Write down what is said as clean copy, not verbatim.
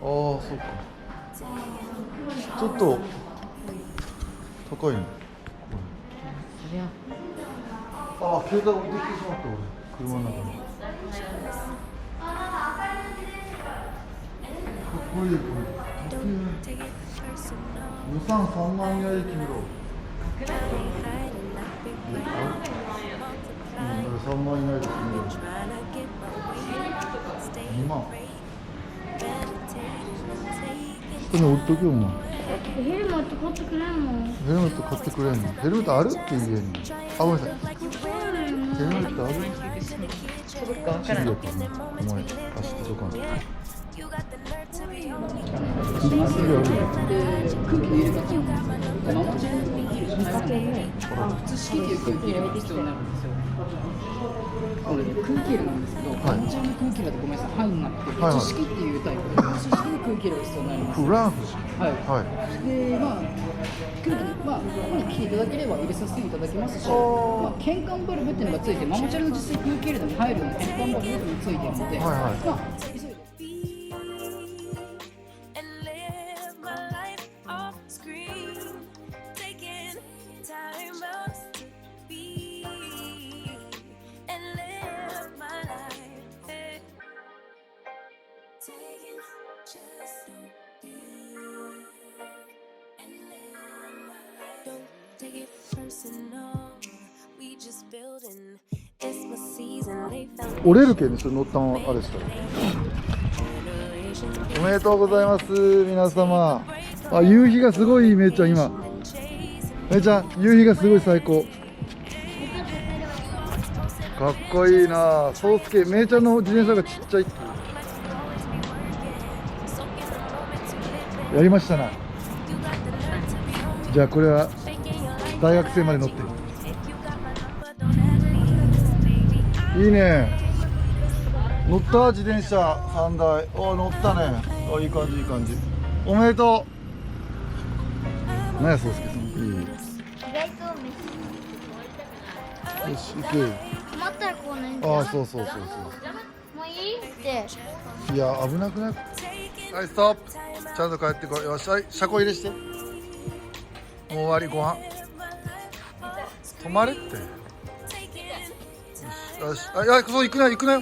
そうか。ちょっと高いね。そりゃ携帯置いてきてしまった俺、車の中に。かっこいいこれ。予算3万円以内決めろ。3万円以内で決めろ。2万。これ売っとけよお前。ヘルメット買ってくれんの？ヘルメット買ってくれんの？ヘルメットあるって言えんの？ごめんなさい。ヘルメットある？届くか分からない。お前貸してとかんと。空気の入れ方なんですよ。ママチャリの空気入れじゃないです。筒式っていう空気入れが必要になるんですよ。これ空気入れなんですけど、ママチャリの空気入れだとごめんなさい、範囲になって筒式っていうタイプで、筒式の空気入れが必要になります。フランス。はい。で、空気ここに来ていただければ入れさせていただきますし、変換バルブっていうのがついて、ママチャリの実際空気入れに入るような変換バルブについているので、急いで。折れるけんね、それ乗ったままあれしたら。おめでとうございます皆様。夕日がすごいいい。めいちゃん今。めいちゃん夕日がすごい最高。かっこいいな。そうすけ、めいちゃんの自転車がちっちゃいっていう。やりましたな。じゃあこれは大学生まで乗ってる。いいね。乗った自転車3台。乗ったね。いい感じいい感じ。おめでとう。何やそうすけさん。いい。意外とよし行く。止まったらこうね。そうそう。もういいって。いや危なくない？はいストップ。ちゃんと帰ってこい。よし、はい車庫入れして。もう終わり。ご飯止まれって。よし、そう行くなよ。